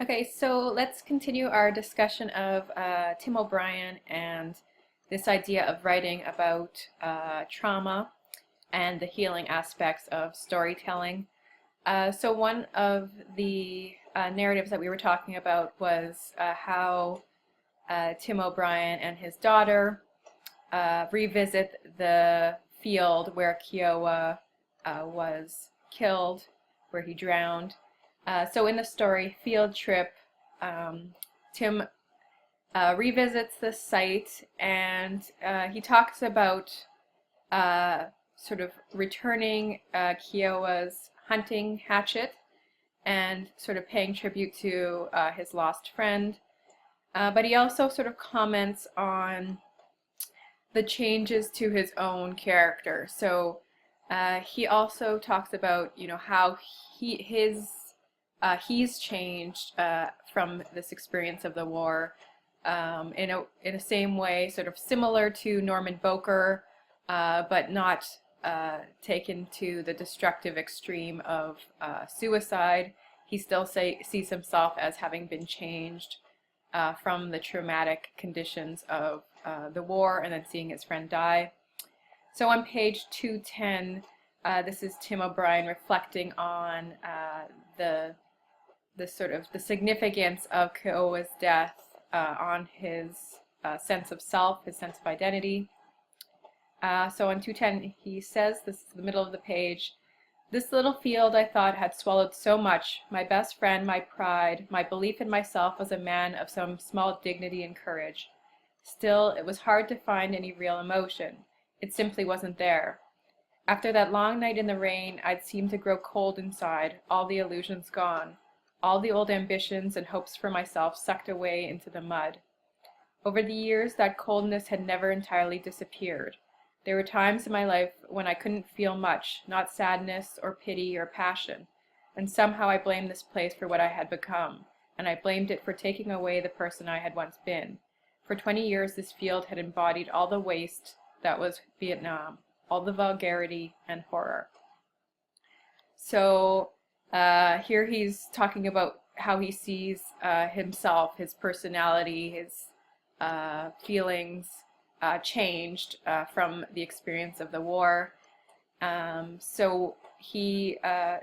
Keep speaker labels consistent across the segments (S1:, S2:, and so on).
S1: Okay, so let's continue our discussion of Tim O'Brien and this idea of writing about trauma and the healing aspects of storytelling. So one of the narratives that we were talking about was how Tim O'Brien and his daughter revisit the field where Kiowa was killed, where he drowned. So in the story Field Trip, Tim revisits the site and he talks about sort of returning Kiowa's hunting hatchet and sort of paying tribute to his lost friend. But he also sort of comments on the changes to his own character. So he also talks about, how he's changed from this experience of the war in a same way, sort of similar to Norman Boker, but not taken to the destructive extreme of suicide. He still sees himself as having been changed from the traumatic conditions of the war and then seeing his friend die. So on page 210, this is Tim O'Brien reflecting on the sort of the significance of Kiowa's death on his sense of self, his sense of identity. So on 210, he says, this is the middle of the page, "This little field I thought had swallowed so much, my best friend, my pride, my belief in myself as a man of some small dignity and courage. Still, it was hard to find any real emotion. It simply wasn't there. After that long night in the rain, I'd seemed to grow cold inside, all the illusions gone, all the old ambitions and hopes for myself sucked away into the mud. Over the years, that coldness had never entirely disappeared. There were times in my life when I couldn't feel much, not sadness or pity or passion, and somehow I blamed this place for what I had become, and I blamed it for taking away the person I had once been. For 20 years this field had embodied all the waste that was Vietnam, all the vulgarity and horror." So here he's talking about how he sees himself, his personality, his feelings changed from the experience of the war. So he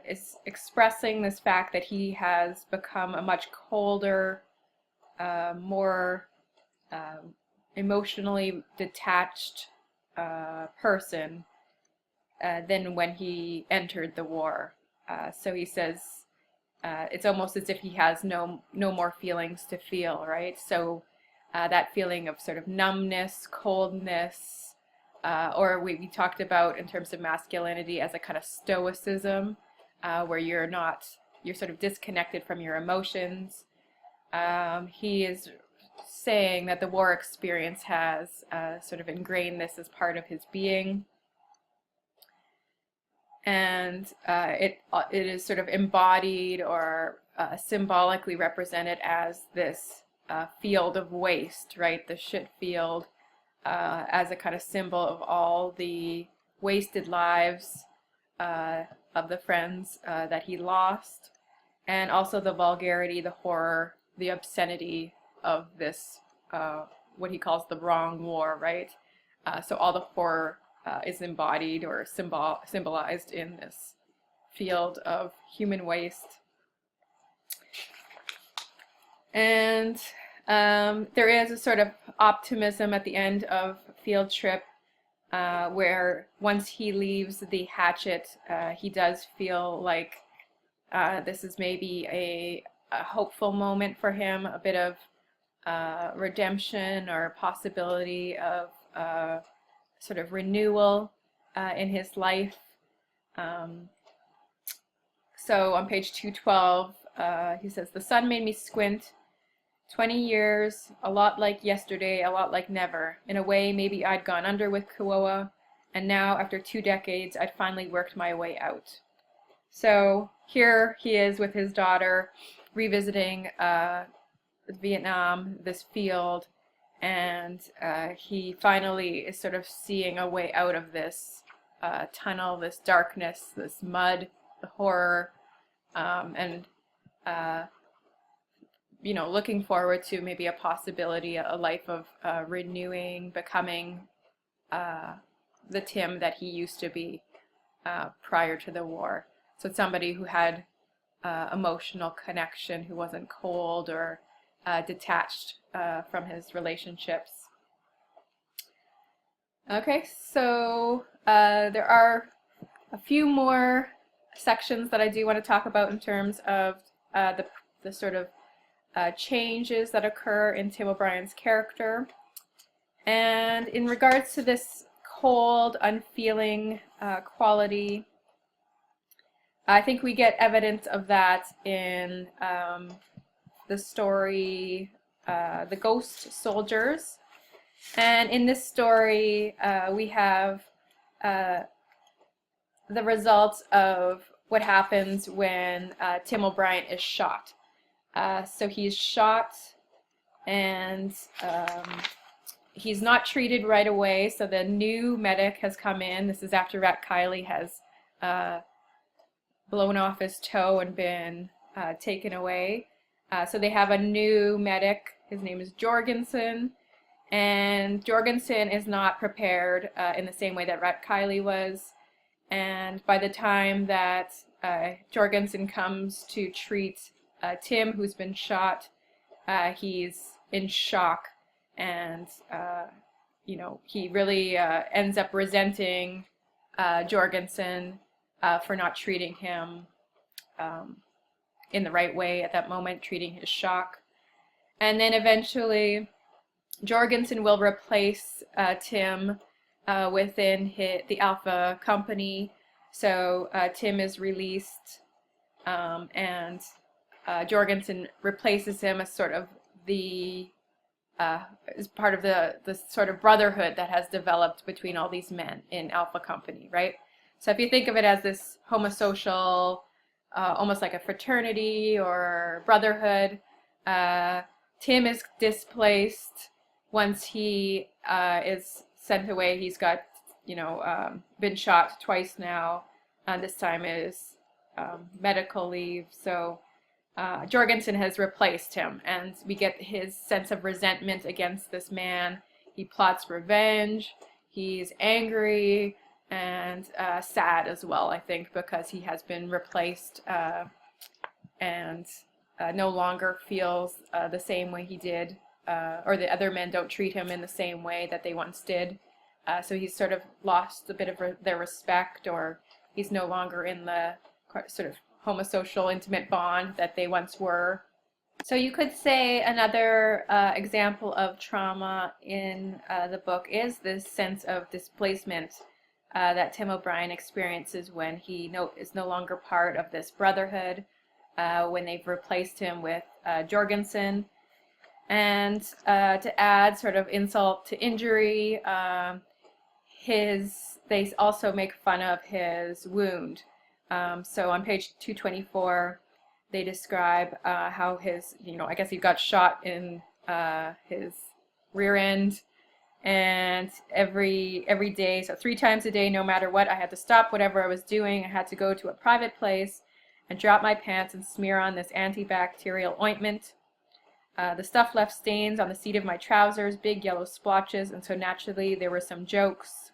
S1: is expressing this fact that he has become a much colder, more emotionally detached person than when he entered the war. So he says it's almost as if he has no more feelings to feel, right? So that feeling of sort of numbness, coldness, or we talked about in terms of masculinity as a kind of stoicism, where you're sort of disconnected from your emotions. He is saying that the war experience has sort of ingrained this as part of his being. And it is sort of embodied or symbolically represented as this field of waste, right? The shit field as a kind of symbol of all the wasted lives of the friends that he lost, and also the vulgarity, the horror, the obscenity of this, what he calls the wrong war, right? So all the horror is embodied or symbolized in this field of human waste. And there is a sort of optimism at the end of Field Trip, where once he leaves the hatchet, he does feel like this is maybe a hopeful moment for him, a bit of redemption or possibility of sort of renewal in his life. So on page 212, he says, "The sun made me squint. 20 years, a lot like yesterday, a lot like never. In a way, maybe I'd gone under with Kiowa, and now, after 2 decades, I'd finally worked my way out." So here he is with his daughter, revisiting Vietnam, this field, and he finally is sort of seeing a way out of this tunnel, this darkness, this mud, the horror, and looking forward to maybe a possibility, a life of renewing, becoming the Tim that he used to be prior to the war. So somebody who had emotional connection, who wasn't cold or detached from his relationships. Okay, so there are a few more sections that I do want to talk about in terms of the sort of changes that occur in Tim O'Brien's character. And in regards to this cold, unfeeling quality, I think we get evidence of that in the story The Ghost Soldiers. And in this story, we have the results of what happens when Tim O'Brien is shot. So he's shot, and he's not treated right away. So the new medic has come in. This is after Rat Kiley has blown off his toe and been taken away. So they have a new medic. His name is Jorgensen. And Jorgensen is not prepared in the same way that Rat Kiley was. And by the time that Jorgensen comes to treat Tim, who's been shot, he's in shock, and he really ends up resenting Jorgensen for not treating him in the right way at that moment, treating his shock. And then eventually Jorgensen will replace Tim within the Alpha Company. So Tim is released, and Jorgensen replaces him as sort of as part of the sort of brotherhood that has developed between all these men in Alpha Company, right? So if you think of it as this homosocial, almost like a fraternity or brotherhood, Tim is displaced once he is sent away. He's got, been shot twice now. This time is medical leave. So Jorgensen has replaced him, and we get his sense of resentment against this man. He plots revenge. He's angry and sad as well, I think, because he has been replaced and no longer feels the same way he did, or the other men don't treat him in the same way that they once did. So he's sort of lost a bit of their respect, or he's no longer in the sort of homosocial intimate bond that they once were. So you could say another example of trauma in the book is this sense of displacement that Tim O'Brien experiences when he is no longer part of this brotherhood, when they've replaced him with Jorgensen. And to add sort of insult to injury, they also make fun of his wound. So on page 224, they describe how his, I guess he got shot in his rear end, and every day, so 3 times a day, no matter what, I had to stop whatever I was doing. I had to go to a private place and drop my pants and smear on this antibacterial ointment. The stuff left stains on the seat of my trousers, big yellow splotches, and so naturally there were some jokes.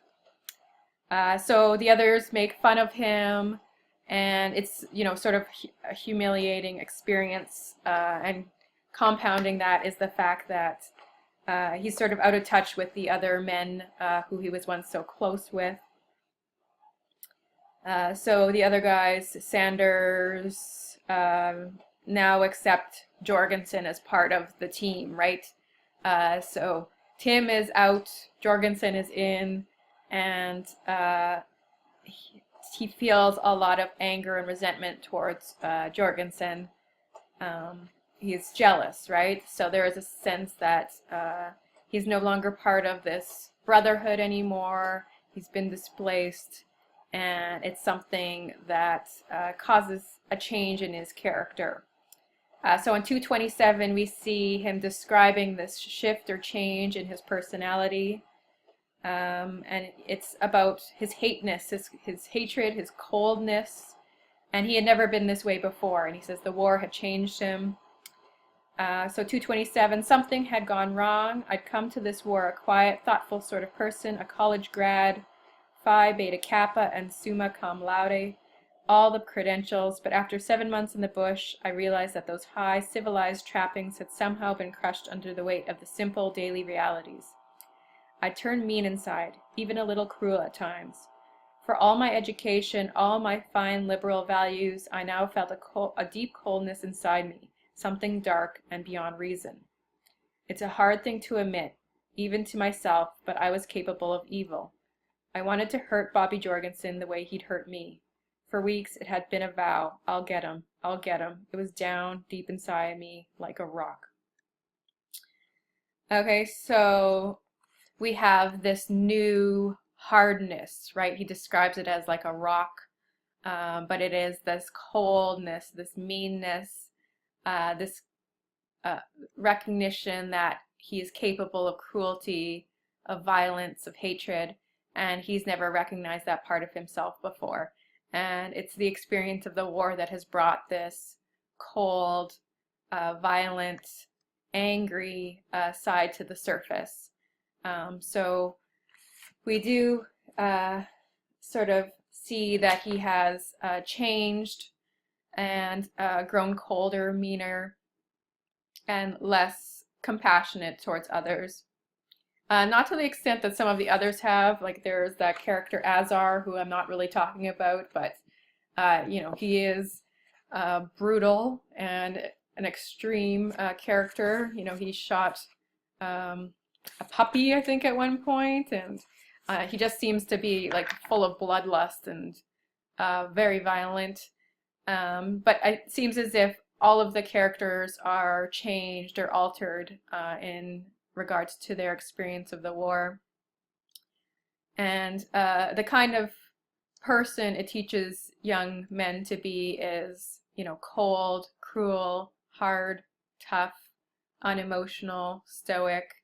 S1: So the others make fun of him, and it's, sort of a humiliating experience, and compounding that is the fact that he's sort of out of touch with the other men who he was once so close with. So the other guys, Sanders, now accept Jorgensen as part of the team, right? So Tim is out, Jorgensen is in, and he feels a lot of anger and resentment towards Jorgensen. He's jealous, right? So there is a sense that he's no longer part of this brotherhood anymore. He's been displaced, and it's something that causes a change in his character. So in 227, we see him describing this shift or change in his personality. And it's about his his hatred, his coldness. And he had never been this way before. And he says the war had changed him. So 227, something had gone wrong. I'd come to this war a quiet, thoughtful sort of person, a college grad, Phi Beta Kappa and Summa Cum Laude, all the credentials, but after 7 months in the bush, I realized that those high, civilized trappings had somehow been crushed under the weight of the simple daily realities. I turned mean inside, even a little cruel at times. For all my education, all my fine liberal values, I now felt a deep coldness inside me, something dark and beyond reason. It's a hard thing to admit, even to myself, but I was capable of evil. I wanted to hurt Bobby Jorgensen the way he'd hurt me. For weeks it had been a vow, I'll get him, I'll get him. It was down deep inside me like a rock. Okay, so we have this new hardness, right? He describes it as like a rock, but it is this coldness, this meanness, this recognition that he is capable of cruelty, of violence, of hatred, and he's never recognized that part of himself before. And it's the experience of the war that has brought this cold, violent, angry side to the surface. So we do sort of see that he has changed and grown colder, meaner, and less compassionate towards others. Not to the extent that some of the others have, like there's that character Azar, who I'm not really talking about, but you know, he is brutal and an extreme character. You know, he shot a puppy, I think, at one point, and he just seems to be like full of bloodlust and very violent. But it seems as if all of the characters are changed or altered in regards to their experience of the war. And the kind of person it teaches young men to be is, you know, cold, cruel, hard, tough, unemotional, stoic,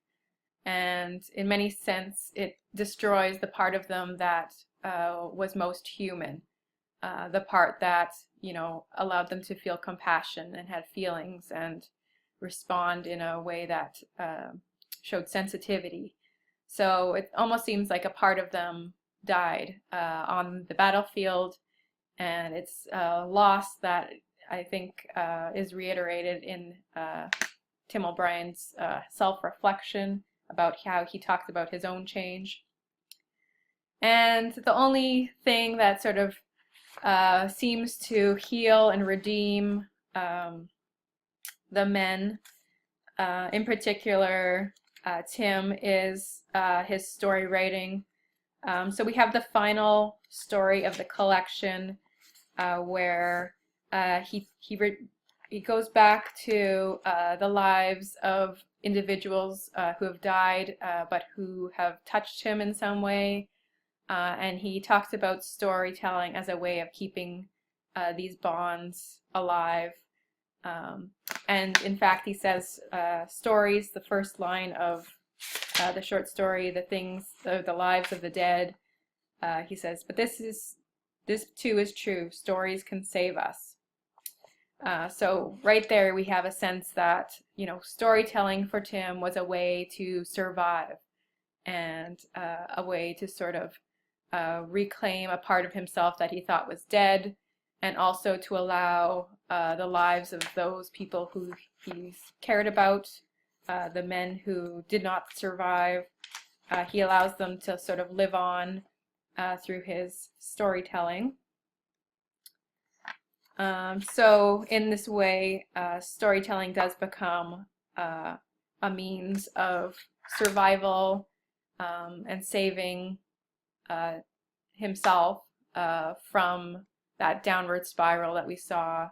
S1: and in many sense it destroys the part of them that was most human, the part that, you know, allowed them to feel compassion and had feelings and respond in a way that showed sensitivity. So it almost seems like a part of them died on the battlefield, and it's a loss that I think is reiterated in Tim O'Brien's self-reflection about how he talks about his own change. And the only thing that sort of seems to heal and redeem the men, in particular Tim, is his story writing. So we have the final story of the collection where he goes back to the lives of individuals who have died but who have touched him in some way, and he talks about storytelling as a way of keeping these bonds alive. And in fact, he says stories, the first line of the short story, the lives of the dead, he says, but this too is true, stories can save us. So right there we have a sense that, you know, storytelling for Tim was a way to survive and a way to sort of reclaim a part of himself that he thought was dead, and also to allow the lives of those people who he cared about, the men who did not survive, he allows them to sort of live on through his storytelling. So in this way, storytelling does become a means of survival and saving himself from that downward spiral that we saw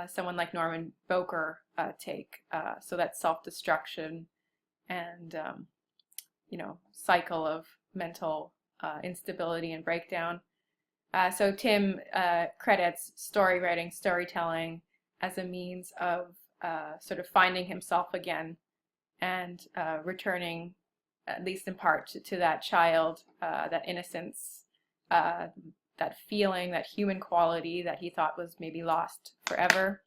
S1: someone like Norman Boker take. So that self-destruction and you know, cycle of mental instability and breakdown. So Tim credits story writing, storytelling as a means of sort of finding himself again and returning, at least in part, to that child, that innocence, that feeling, that human quality that he thought was maybe lost forever.